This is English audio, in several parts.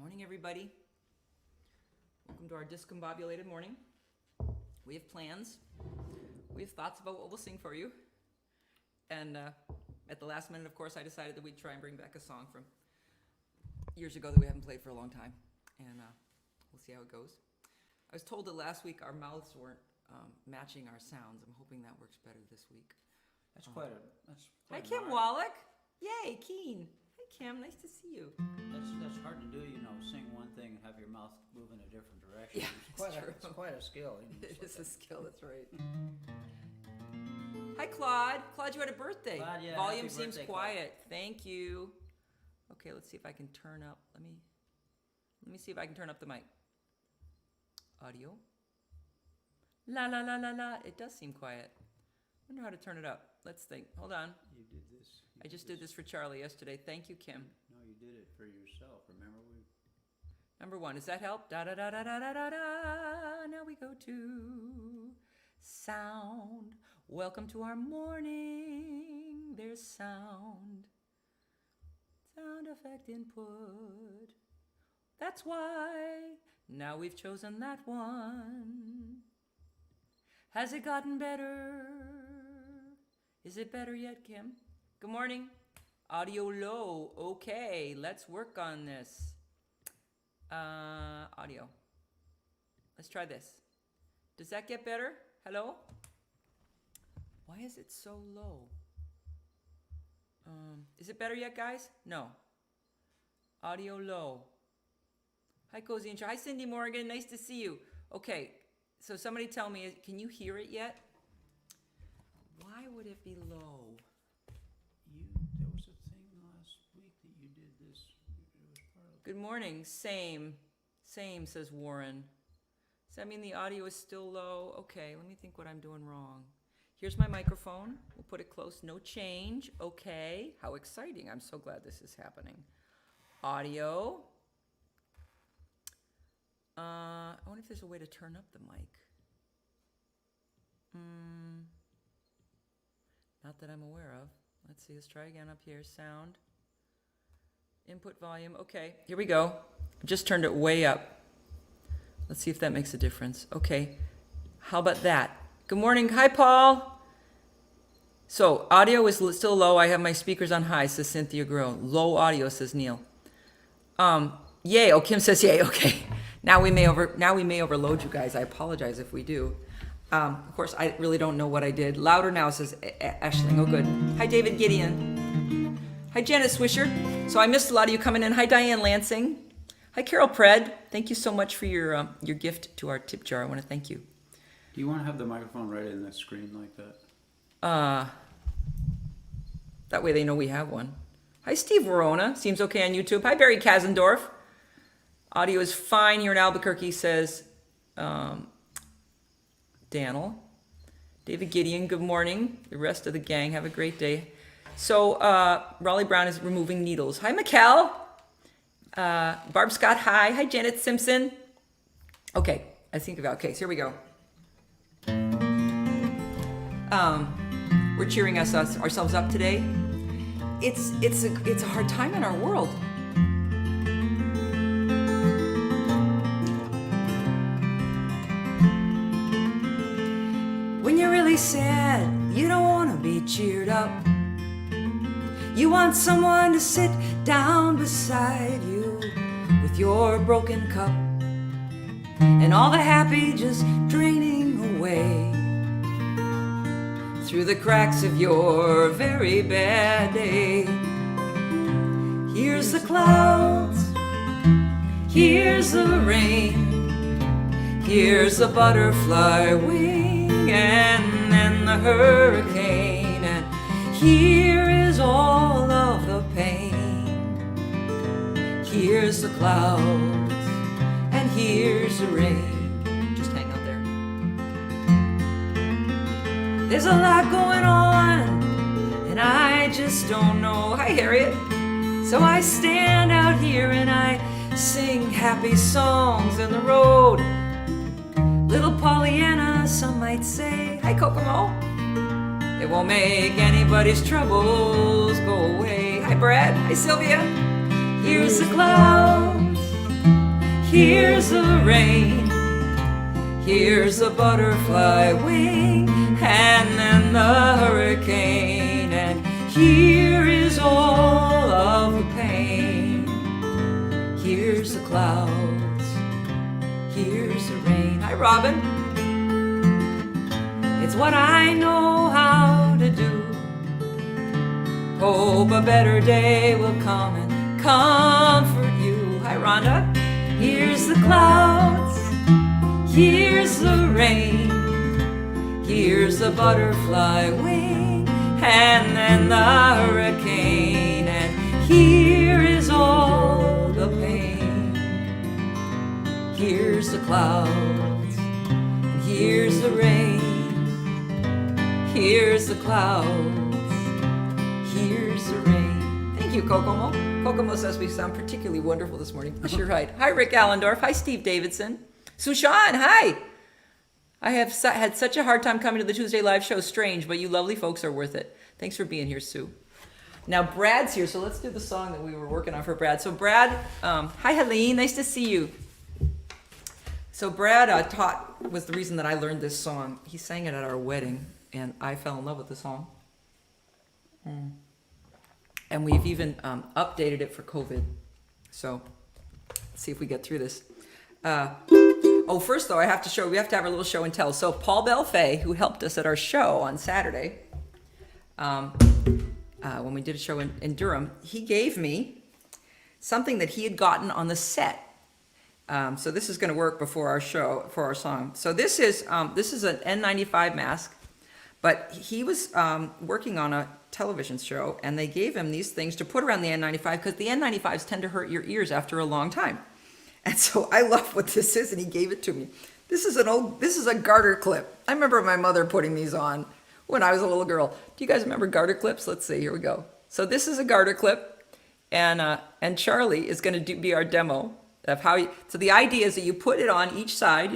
Morning, everybody. Welcome to our discombobulated morning. We have plans. We have thoughts about what we'll sing for you. And at the last minute, of course, I decided that we'd try and bring back a song from years ago that we haven't played for a long time. And we'll see how it goes. I was told that last week our mouths weren't matching our sounds. I'm hoping that works better this week. That's quite Hi, Kim Wallach. Yay, Keen. Hi, Kim. Nice to see you. That's hard to do, sing one thing and have your mouth move in a different direction. Yeah, It's quite a skill. It is a skill, that's right. Hi, Claude. Claude, you had a birthday. Claude, yeah, Volume happy seems birthday, quiet. Thank you. Okay, let's see if I can turn up. Let me see if I can turn up the mic. Audio. La la la la la. It does seem quiet. I wonder how to turn it up. Let's think. Hold on. You did this. I just did this for Charlie yesterday. Thank you, Kim. No, you did it for yourself. Remember Number one, does that help? Da da da da da da da da. Now we go to sound. Welcome to our morning. There's sound. Sound effect input. That's why now we've chosen that one. Has it gotten better? Is it better yet, Kim? Good morning. Audio low. Okay, let's work on this. Audio. Let's try this. Does that get better? Hello? Why is it so low? Is it better yet, guys? No. Audio low. Hi, Cozy and Hi, Cindy Morgan. Nice to see you. Okay, so somebody tell me, can you hear it yet? Why would it be low? There was a thing last week that you did this. It was part of. Good morning. Same, says Warren. Does that mean the audio is still low? Okay, let me think what I'm doing wrong. Here's my microphone. We'll put it close. No change. Okay. How exciting. I'm so glad this is happening. Audio. I wonder if there's a way to turn up the mic. Not that I'm aware of. Let's see. Let's try again up here. Sound. Input volume. Okay. Here we go. I just turned it way up. Let's see if that makes a difference. Okay. How about that? Good morning. Hi, Paul. So, audio is still low. I have my speakers on high, says Cynthia Groh. Low audio, says Neil. Yay. Oh, Kim says yay. Okay. Now we may overload you guys. I apologize if we do. Of course, I really don't know what I did. Louder now, says Ashling. Oh, good. Hi, David Gideon. Hi, Janet Swisher. So I missed a lot of you coming in. Hi, Diane Lansing. Hi, Carol Pred. Thank you so much for your gift to our tip jar. I want to thank you. Do you want to have the microphone right in the screen like that? That way they know we have one. Hi, Steve Verona. Seems okay on YouTube. Hi, Barry Kazendorf. Audio is fine here in Albuquerque, says Daniel. David Gideon, good morning. The rest of the gang, have a great day. So Raleigh Brown is removing needles. Hi, Mikkel. Barb Scott, hi. Hi, Janet Simpson. Okay, so here we go. We're cheering ourselves up today. It's a hard time in our world. When you're really sad, you don't want to be cheered up. You want someone to sit down beside you with your broken cup and all the happy just draining away through the cracks of your very bad day. Here's the clouds, here's the rain, here's the butterfly wing, and then the hurricane, and here is all of the pain. Here's the clouds, and here's the rain. Just hang out there. There's a lot going on, and I just don't know. Hi, Harriet. So I stand out here and I sing happy songs in the road. Little Pollyanna, some might say. Hi, Kokomo. It won't make anybody's troubles go away. Hi, Brad. Hi, Sylvia. Here's the clouds, here's the rain, here's the butterfly wing, and then the hurricane, and here is all of the pain. Here's the clouds, here's the rain. Hi, Robin. It's what I know how to do. Hope a better day will come and comfort you. Hi, Rhonda. Here's the clouds, here's the rain, here's the butterfly wing, and then the hurricane, and here is all the pain. Here's the clouds, and here's the rain, here's the clouds, here's the rain. Thank you, Kokomo. Kokomo says we sound particularly wonderful this morning. You're right. Hi, Rick Allendorf. Hi, Steve Davidson. Sushan, hi. I have had such a hard time coming to the Tuesday live show. Strange, but you lovely folks are worth it. Thanks for being here, Sue. Now, Brad's here, so let's do the song that we were working on for Brad. So, Brad, hi, Helene. Nice to see you. So, Brad was the reason that I learned this song. He sang it at our wedding, and I fell in love with the song. And we've even updated it for COVID. So let's see if we get through this. First though, we have to have our little show and tell. So Paul Belfay, who helped us at our show on Saturday, when we did a show in Durham, he gave me something that he had gotten on the set. So this is going to work before our show, for our song. So this is an N95 mask, but he was working on a television show, and they gave him these things to put around the N95 because the N95s tend to hurt your ears after a long time. And so I love what this is, and he gave it to me. This is a garter clip. I remember my mother putting these on when I was a little girl. Do you guys remember garter clips? Let's see, here we go. So this is a garter clip, and Charlie is going to be our demo of how so the idea is that you put it on each side,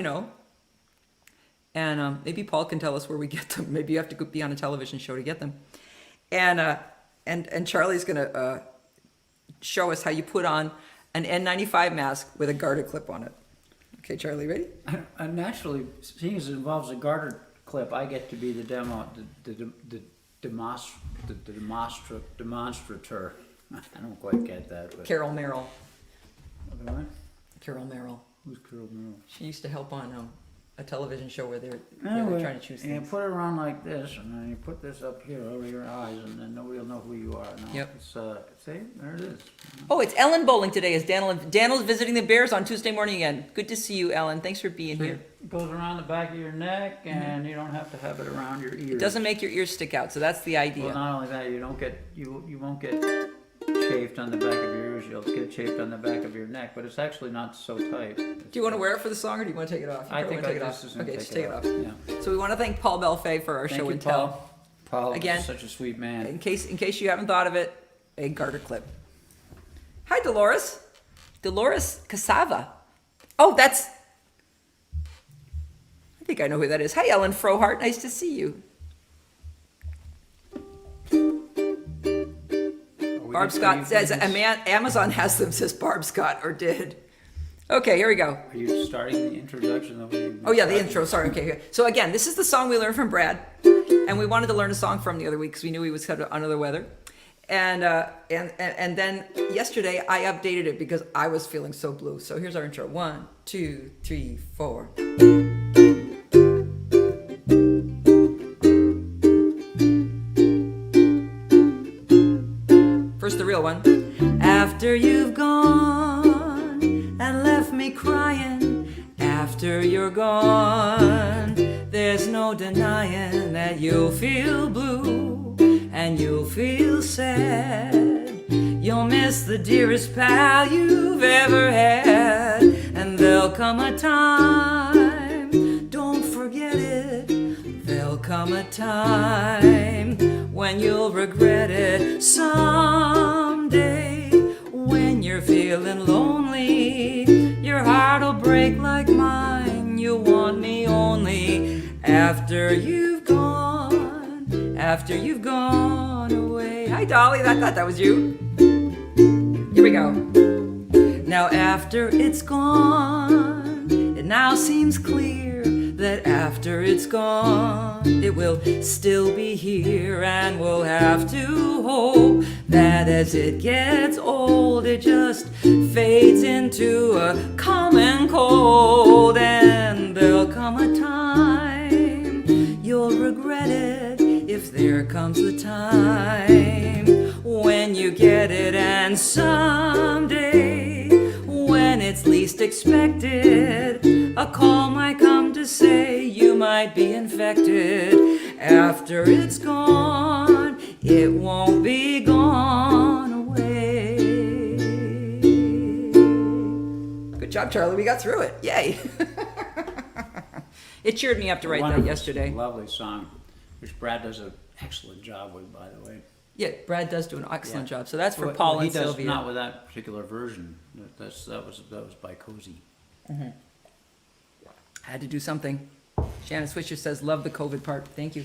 and maybe Paul can tell us where we get them. Maybe you have to be on a television show to get them. And Charlie's going to show us how you put on an N95 mask with a garter clip on it. Okay, Charlie, ready? Naturally, seeing as it involves a garter clip, I get to be the demonstrator. I don't quite get that. But Carol Merrill. What? Carol Merrill. Who's Carol Merrill? She used to help on a television show where they were trying to choose and you things. put it around like this, and then you put this up here over your eyes, and then nobody will know who you are. No, Yep. It's, see, there it is. Oh, it's Ellen Bowling today. Is Daniel's visiting the Bears on Tuesday morning again. Good to see you, Ellen. Thanks for being So here. it goes around the back of your neck, and you don't have to have it around your ears. It doesn't make your ears stick out, so that's the idea. Well, not only that, you won't get chafed on the back of your ears. You'll get chafed on the back of your neck, but it's actually not so tight. Do you want to wear it for the song, or do you want to take it off? You I probably think wanna take it I off. just Okay, just take it off. Yeah. So we want to thank Paul Belfay for our Thank show you, and tell. Paul Again, is such a sweet man. In case you haven't thought of it, a garter clip. Hi, Dolores. Dolores Casava. Oh, I think I know who that is. Hi, Ellen Frohart. Nice to see you. Barb Scott says, Amazon has them, says Barb Scott, or did. Okay, here we go. Are you starting the introduction of the... Oh yeah, the intro, sorry, okay. Here. So again, this is the song we learned from Brad, and we wanted to learn a song from the other week because we knew he was kind of under the weather. And then yesterday I updated it because I was feeling so blue. So here's our intro. 1, 2, 3, 4. First the real one. After you've gone and left me crying, after you're gone, there's no denying that you'll feel blue and you'll feel sad. You'll miss the dearest pal you've ever had, and there'll come a time, don't forget it, there'll come a time when you'll regret it someday. When you're feeling lonely, your heart'll break like mine. You'll want me only after you've gone away. Hi, Dolly. I thought that was you. Here we go. Now after it's gone, it now seems clear that after it's gone, it will still be here, and we'll have to hope that as it gets old, it just fades into a common cold, and there'll come a time you'll regret it if there comes the time when you get it, and someday when it's least expected, a call might come to say you might be infected. After it's gone, it won't be gone away. Good job, Charlie. We got through it. Yay. It cheered me up to write that yesterday. Lovely song, which Brad does an excellent job with, by the way. Yeah, Brad does do an excellent job. So that's for Paul and Sylvia. He does not with that particular version. That was by Cozy. Mm-hmm. I had to do something. Shannon Swisher says, love the COVID part. Thank you.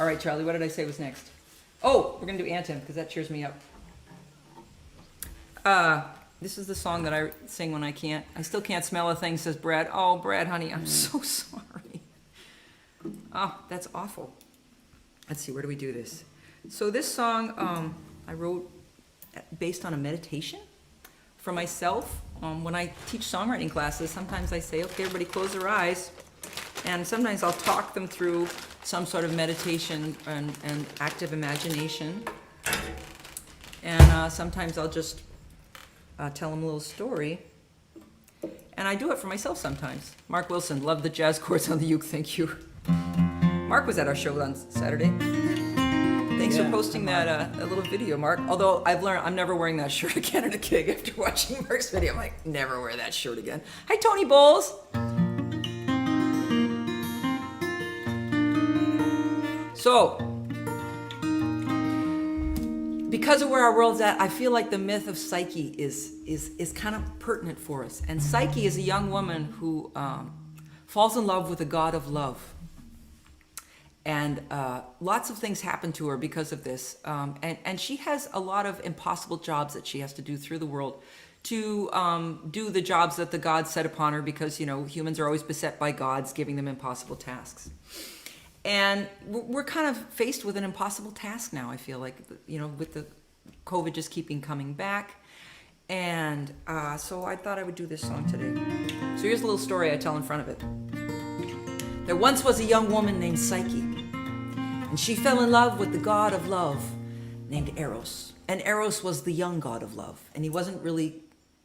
All right, Charlie, what did I say was next? Oh, we're going to do Anthem, because that cheers me up. This is the song that I sing when I still can't smell a thing, says Brad. Oh, Brad, honey, I'm so sorry. Oh, that's awful. Let's see, where do we do this? So this song I wrote based on a meditation for myself. When I teach songwriting classes, sometimes I say, okay, everybody close their eyes. And sometimes I'll talk them through some sort of meditation and active imagination. And sometimes I'll just tell them a little story. And I do it for myself sometimes. Mark Wilson, love the jazz chords on the uke, thank you. Mark was at our show on Saturday. Thanks for posting that little video, Mark. Although I've learned I'm never wearing that shirt again at a gig after watching Mark's video. I'm like, never wear that shirt again. Hi, Tony Bowles. So, because of where our world's at, I feel like the myth of Psyche is kind of pertinent for us. And Psyche is a young woman who falls in love with the god of love. And lots of things happen to her because of this. And she has a lot of impossible jobs that she has to do through the world to do the jobs that the gods set upon her, because, you know, humans are always beset by gods giving them impossible tasks. And we're kind of faced with an impossible task now, I feel like, you know, with the COVID just coming back. And so I thought I would do this song today. So here's a little story I tell in front of it. There once was a young woman named Psyche, and she fell in love with the god of love named Eros. And Eros was the young god of love, and he wasn't really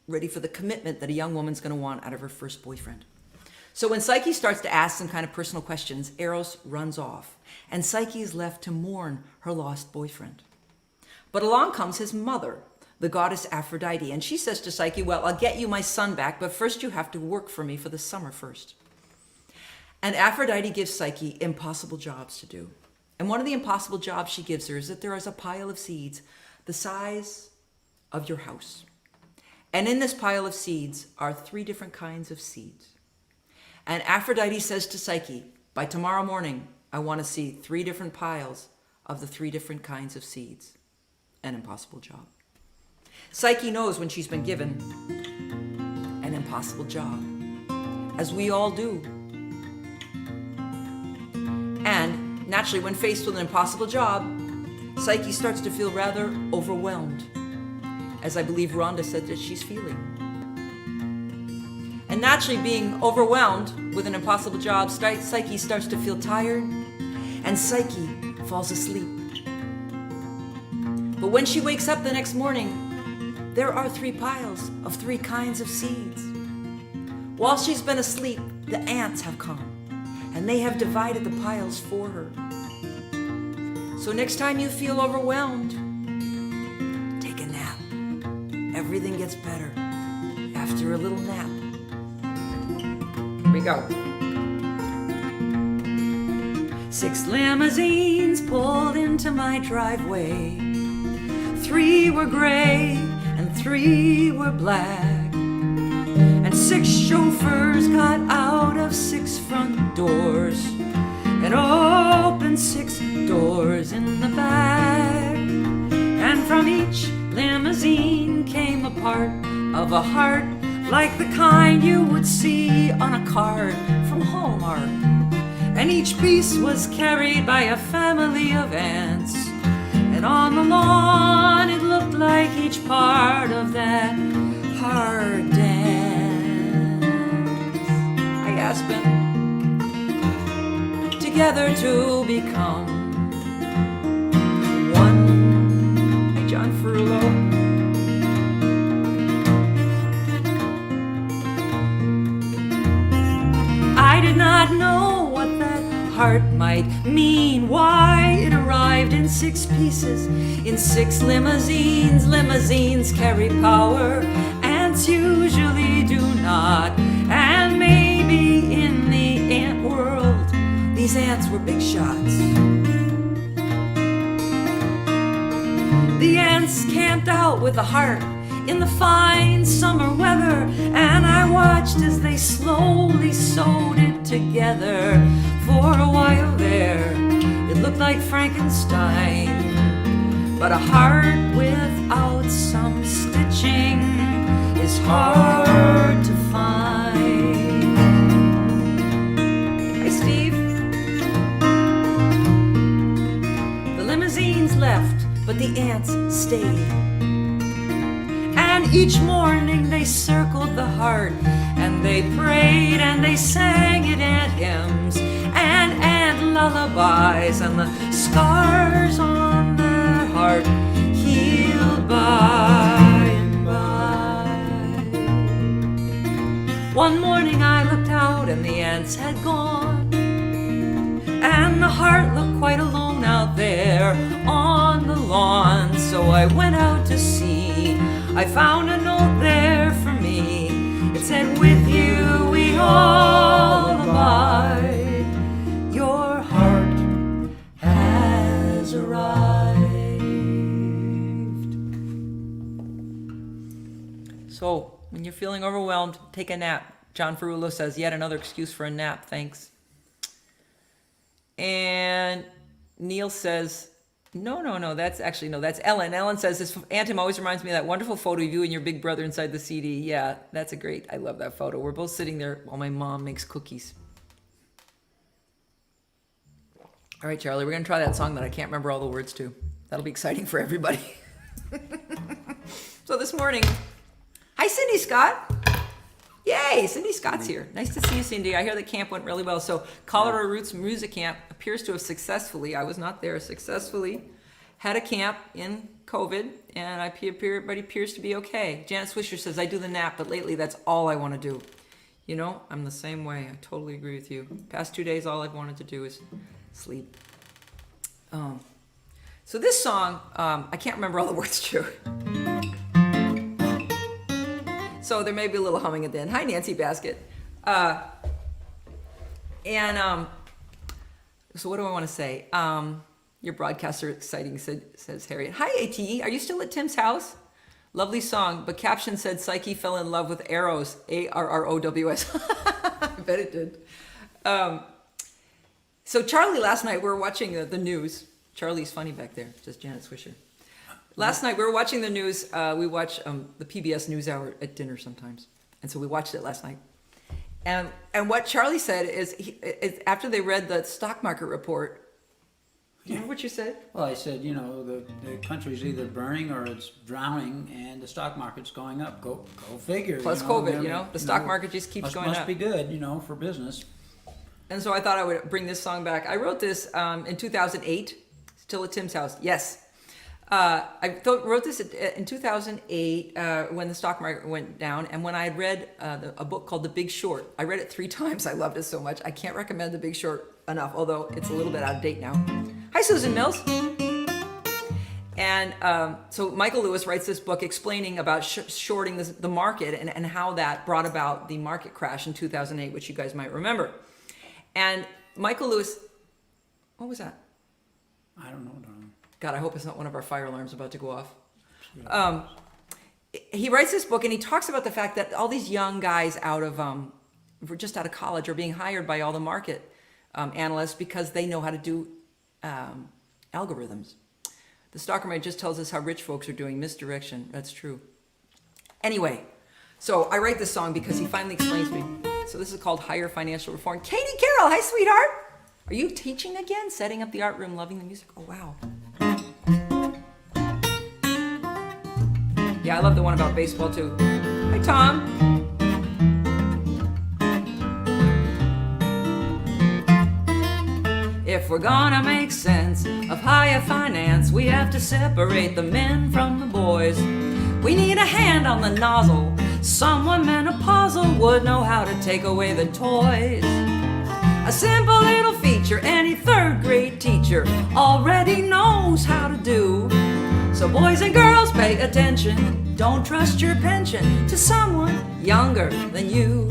ready for the commitment that a young woman's going to want out of her first boyfriend. So when Psyche starts to ask some kind of personal questions, Eros runs off, and Psyche is left to mourn her lost boyfriend. But along comes his mother, the goddess Aphrodite, and she says to Psyche, well, I'll get you my son back, but first you have to work for me for the summer first. And Aphrodite gives Psyche impossible jobs to do. And one of the impossible jobs she gives her is that there is a pile of seeds the size of your house. And in this pile of seeds are 3 different kinds of seeds. And Aphrodite says to Psyche, by tomorrow morning, I want to see 3 different piles of the 3 different kinds of seeds. An impossible job. Psyche knows when she's been given an impossible job, as we all do. And naturally, when faced with an impossible job, Psyche starts to feel rather overwhelmed, as I believe Rhonda said that she's feeling. And naturally, being overwhelmed with an impossible job, Psyche starts to feel tired, and Psyche falls asleep. But when she wakes up the next morning, there are 3 piles of 3 kinds of seeds. While she's been asleep, the ants have come, and they have divided the piles for her. So next time you feel overwhelmed, take a nap. Everything gets better after a little nap. Here we go. 6 limousines pulled into my driveway. 3 were gray and 3 were black. And 6 chauffeurs got out of 6 front doors and opened 6 doors in the back. And from each limousine came a part of a heart like the kind you would see on a card from Hallmark. And each piece was carried by a family of ants. And on the lawn it looked like each part of that hard dance. I aspen together to become one. Hey, John Ferrulo. I did not know what that heart might mean, why it arrived in 6 pieces, in 6 limousines. Limousines carry power, ants usually do not. And maybe in the ant world, these ants were big shots. The ants camped out with a heart in the fine summer weather, and I watched as they slowly sewed it together. For a while there, it looked like Frankenstein, but a heart without some stitching is hard to find. Hi, Steve. The limousines left, but the ants stayed. And each morning they circled the heart, and they prayed, and they sang it ant hymns and lullabies, and the scars on their heart healed by and by. One morning I looked out, and the ants had gone, and the heart looked quite alone out there on the lawn. So I went out to see. I found a note there for me. It said, with you we all abide. Your heart has arrived. So, when you're feeling overwhelmed, take a nap. John Ferrulo says, yet another excuse for a nap, thanks. And Neil says, no, that's Ellen. Ellen says, this anthem always reminds me of that wonderful photo of you and your big brother inside the CD. Yeah, that's I love that photo. We're both sitting there while my mom makes cookies. All right, Charlie, we're going to try that song that I can't remember all the words to. That'll be exciting for everybody. So this morning, hi, Cindy Scott. Yay, Cindy Scott's here. Nice to see you, Cindy. I hear the camp went really well. So Colorado Roots Music Camp appears to have successfully, I was not there, successfully had a camp in COVID, and everybody appears to be okay. Janet Swisher says, I do the nap, but lately that's all I want to do. You know, I'm the same way. I totally agree with you. Past 2 days, all I've wanted to do is sleep. So this song, I can't remember all the words to. So there may be a little humming at the end. Hi, Nancy Basket. So what do I want to say? Your broadcasts are exciting, says Harriet. Hi, AT. Are you still at Tim's house? Lovely song, but caption said Psyche fell in love with arrows. ARROWS. I bet it did. So Charlie, last night we were watching the news. Charlie's funny back there, just Janet Swisher. Last night we were watching the news. We watch the PBS NewsHour at dinner sometimes, and so we watched it last night. And what Charlie said is after they read the stock market report. You know what you said? Well, I said, you know, the country's either burning or it's drowning, and the stock market's going up. Go figure. Plus COVID, the stock market just keeps going up. Must be good, for business. And so I thought I would bring this song back. I wrote this in 2008, still at Tim's house. Yes. Wrote this in 2008 when the stock market went down, and when I had read a book called The Big Short. I read it 3 times. I loved it so much. I can't recommend The Big Short enough, although it's a little bit out of date now. Hi, Susan Mills. And so Michael Lewis writes this book explaining about shorting the market and how that brought about the market crash in 2008, which you guys might remember. And Michael Lewis, what was that? I don't know. God, I hope it's not one of our fire alarms about to go off. He writes this book and he talks about the fact that all these young guys just out of college are being hired by all the market analysts because they know how to do algorithms. The stock market just tells us how rich folks are doing misdirection. That's true. Anyway, So I write this song because he finally explains to me. So this is called Higher Financial Reform. Katie Carroll, hi sweetheart. Are you teaching again? Setting up the art room, loving the music. Oh wow. Yeah, I love the one about baseball too. Hi Tom. If we're gonna make sense of higher finance, we have to separate the men from the boys. We need a hand on the nozzle. Someone menopausal would know how to take away the toys. A simple little feature any third grade teacher already knows how to do. So boys and girls, pay attention. Don't trust your pension to someone younger than you.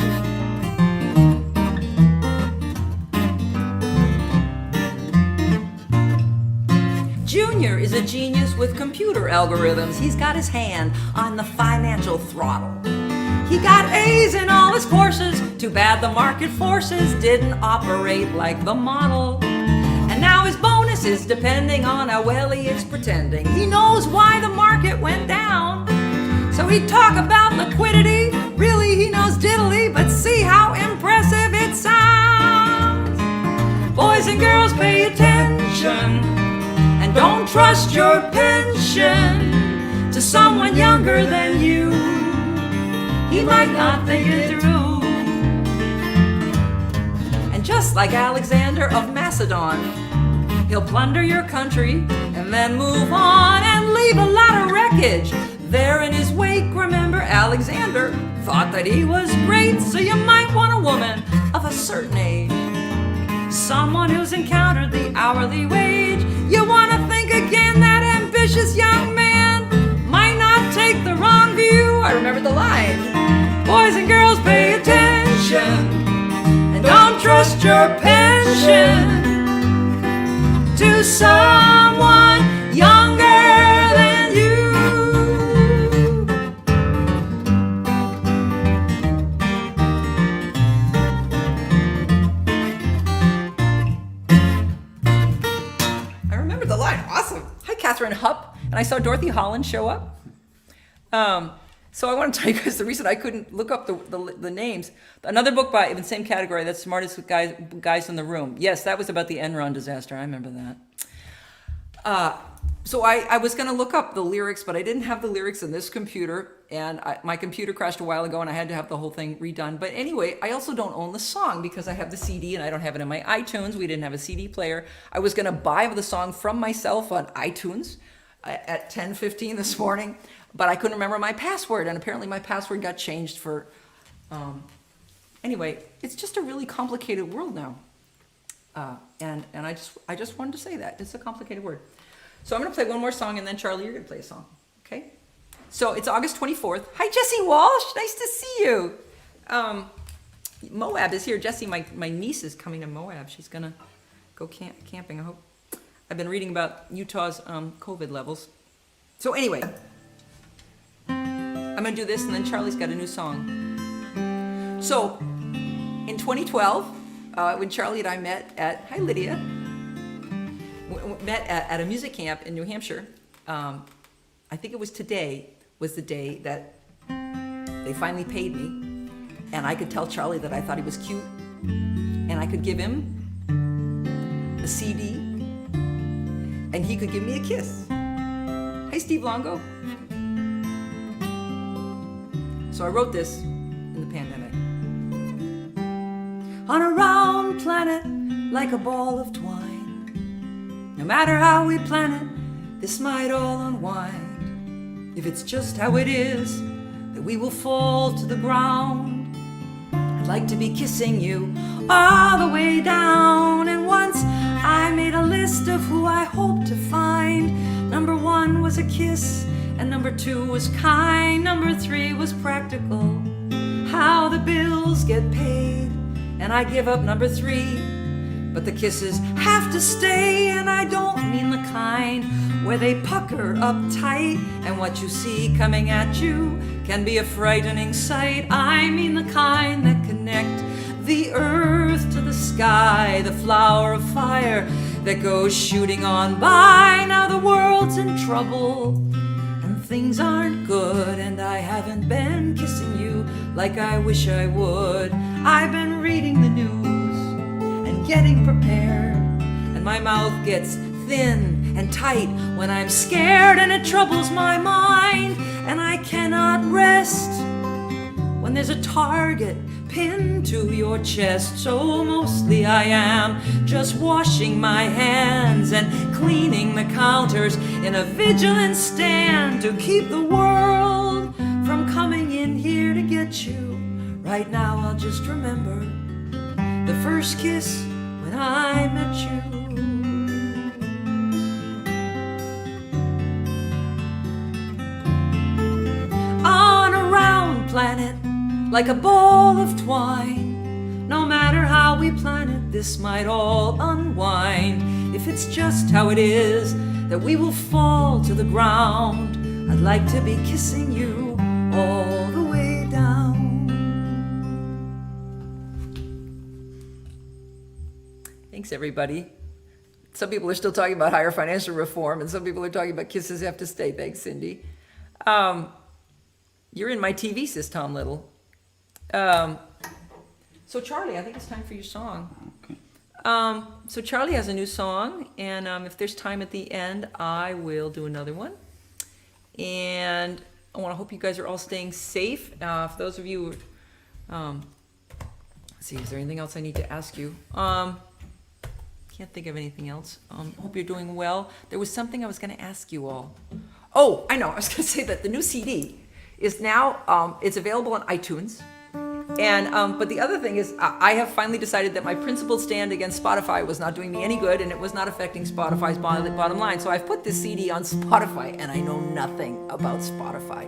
Junior is a genius with computer algorithms. He's got his hand on the financial throttle. He got A's in all his courses. Too bad the market forces didn't operate like the model. And now his bonus is depending on how well he is pretending. He knows why the market went down. So he'd talk about liquidity. Really, he knows diddly, but see how impressive it sounds. Boys and girls, pay attention. And don't trust your pension to someone younger than you. He might not think it through. And just like Alexander of Macedon, he'll plunder your country and then move on and leave a lot of wreckage there in his wake. Remember, Alexander thought that he was great, so you might want a woman of a certain age, someone who's encountered the hourly wage. You want to think again, that ambitious young man might not take the wrong view. I remember the line. Boys and girls, pay attention. And don't trust your pension to someone younger than you. I remember the line. Awesome. Hi, Catherine Hupp. And I saw Dorothy Holland show up. So I want to tell you guys the reason I couldn't look up the names. Another book by, in the same category, that's Smartest Guys in the Room. Yes, that was about the Enron disaster. I remember that. So I was going to look up the lyrics, but I didn't have the lyrics in this computer. And my computer crashed a while ago, and I had to have the whole thing redone. But anyway, I also don't own the song because I have the CD, and I don't have it in my iTunes. We didn't have a CD player. I was going to buy the song from myself on iTunes at 10:15 this morning. But I couldn't remember my password, and apparently my password got changed for, anyway, it's just a really complicated world now. And I just wanted to say that. It's a complicated word. So I'm going to play one more song, and then Charlie, you're going to play a song, okay? So it's August 24th. Hi, Jessie Walsh. Nice to see you. Moab is here. Jessie, my niece is coming to Moab. She's going to go camping, I hope. I've been reading about Utah's COVID levels. So anyway, I'm going to do this, and then Charlie's got a new song. So, in 2012, when Charlie and I met at, hi Lydia, met at a music camp in New Hampshire, I think it was today was the day that they finally paid me, and I could tell Charlie that I thought he was cute, and I could give him a CD, and he could give me a kiss. Hi Steve Longo. So I wrote this in the pandemic. On a round planet like a ball of twine, no matter how we plan it, this might all unwind. If it's just how it is that we will fall to the ground, I'd like to be kissing you all the way down. And once I made a list of who I hoped to find. Number 1 was a kiss, and number 2 was kind. Number 3 was practical, how the bills get paid. And I give up number 3, but the kisses have to stay. And I don't mean the kind where they pucker up tight, and what you see coming at you can be a frightening sight. I mean the kind that connect the earth to the sky, the flower of fire that goes shooting on by. Now the world's in trouble, things aren't good, and I haven't been kissing you like I wish I would. I've been reading the news and getting prepared, and my mouth gets thin and tight when I'm scared, and it troubles my mind, and I cannot rest when there's a target pinned to your chest. So mostly I am just washing my hands and cleaning the counters in a vigilant stand to keep the world from coming in here to get you. Right now I'll just remember the first kiss when I met you. On a round planet like a ball of twine, no matter how we plan it, this might all unwind. If it's just how it is that we will fall to the ground, I'd like to be kissing you all the way down. Thanks, everybody. Some people are still talking about higher financial reform, and some people are talking about kisses have to stay. Thanks, Cindy. You're in my TV, says Tom Little. So Charlie, I think it's time for your song. Okay. So Charlie has a new song, and if there's time at the end, I will do another one. And I want to hope you guys are all staying safe. For those of you, let's see, is there anything else I need to ask you? Can't think of anything else. Hope you're doing well. There was something I was going to ask you all. Oh, I know. I was going to say that the new CD is now, it's available on iTunes. And but the other thing is, I have finally decided that my principled stand against Spotify was not doing me any good, and it was not affecting Spotify's bottom line. So I've put this CD on Spotify, and I know nothing about Spotify.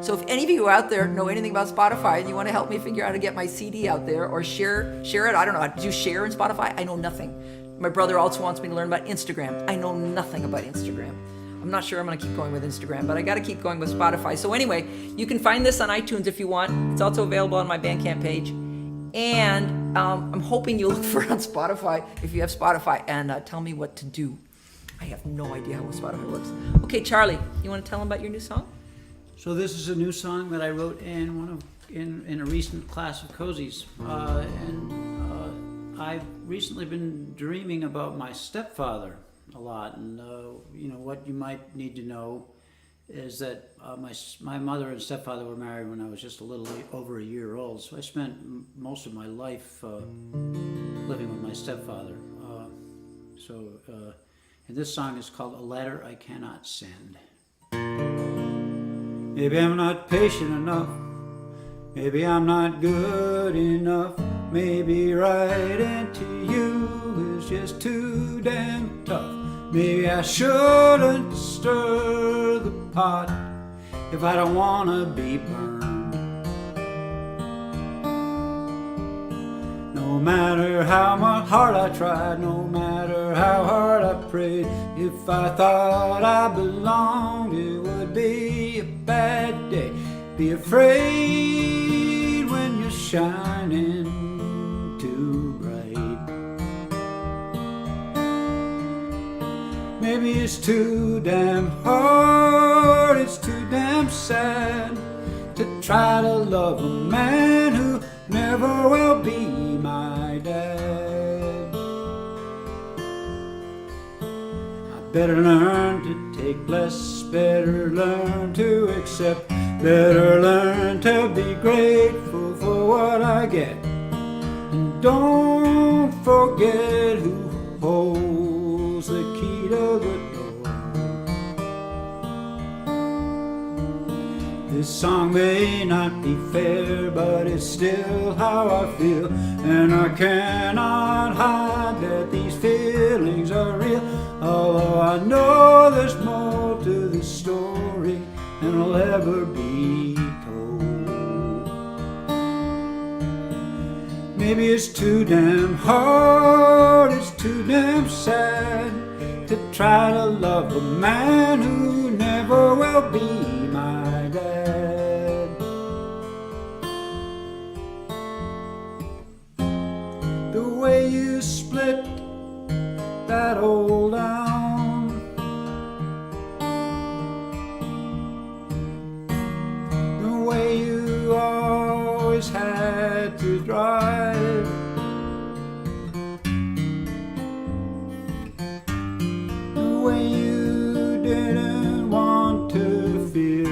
So if any of you out there know anything about Spotify and you want to help me figure out how to get my CD out there or share it, I don't know. Do you share in Spotify? I know nothing. My brother also wants me to learn about Instagram. I know nothing about Instagram. I'm not sure I'm going to keep going with Instagram, but I got to keep going with Spotify. So anyway, you can find this on iTunes if you want. It's also available on my Bandcamp page. And I'm hoping you'll look for it on Spotify if you have Spotify, and tell me what to do. I have no idea how Spotify works. Okay, Charlie, you want to tell them about your new song? So this is a new song that I wrote in in a recent class of cozies, and I've recently been dreaming about my stepfather a lot, and what you might need to know is that my mother and stepfather were married when I was just a little over a year old, so I spent most of my life living with my stepfather. And this song is called A Letter I Cannot Send. Maybe I'm not patient enough, maybe I'm not good enough, maybe writing to you is just too damn tough. Maybe I shouldn't stir the pot if I don't want to be burned. No matter how hard I tried, no matter how hard I prayed, if I thought I belonged, it would be a bad day. Be afraid when you're shining too bright. Maybe it's too damn hard, it's too damn sad to try to love a man who never will be my dad. I better learn to take less, better learn to accept, better learn to be grateful for what I get. And don't forget who holds the key to the door. This song may not be fair, but it's still how I feel, and I cannot hide that these feelings are real. Although I know there's more to the story than will ever be told. Maybe it's too damn hard, it's too damn sad to try to love a man who never will be my dad. The way you split that old down, drive. The way you didn't want to feel,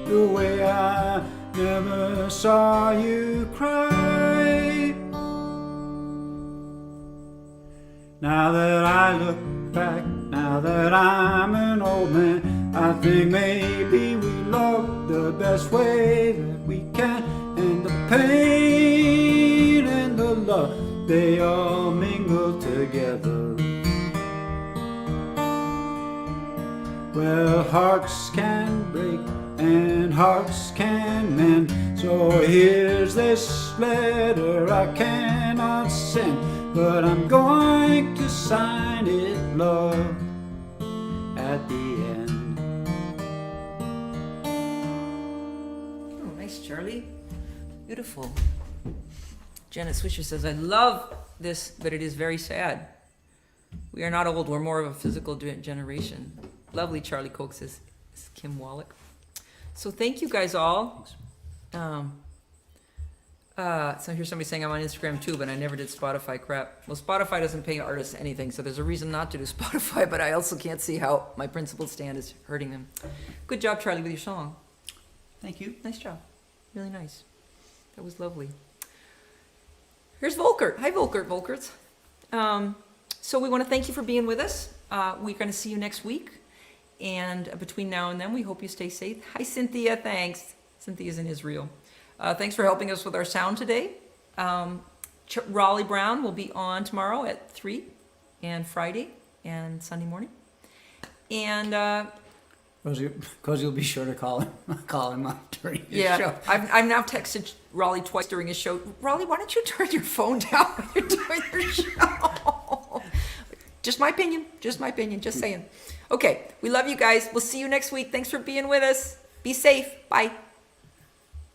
the way I never saw you cry. Now that I look back, now that I'm an old man, I think maybe we love the best way that we can. And the pain and the love, they all mingle together. Well, hearts can break and hearts can mend. So here's this letter I cannot send, but I'm going to sign it, love, at the end. Oh, nice, Charlie. Beautiful. Janet Swisher says, I love this, but it is very sad. We are not old, we're more of a physical generation. Lovely, Charlie Coke says Kim Wallach. So thank you guys all. So here's somebody saying I'm on Instagram too, but I never did Spotify crap. Well, Spotify doesn't pay artists anything, so there's a reason not to do Spotify, but I also can't see how my principal stand is hurting them. Good job, Charlie, with your song. Thank you. Nice job. Really nice. That was lovely. Here's Volkert. Hi, Volkerts. So we want to thank you for being with us. We're going to see you next week. And between now and then, we hope you stay safe. Hi, Cynthia. Thanks. Cynthia's in Israel. Thanks for helping us with our sound today. Raleigh Brown will be on tomorrow at 3 and Friday and Sunday morning. And Because you'll be sure to call him up during his show. I've now texted Raleigh twice during his show. Raleigh, why don't you turn your phone down when you're doing your show? Just my opinion. Just saying. Okay, we love you guys. We'll see you next week. Thanks for being with us. Be safe. Bye.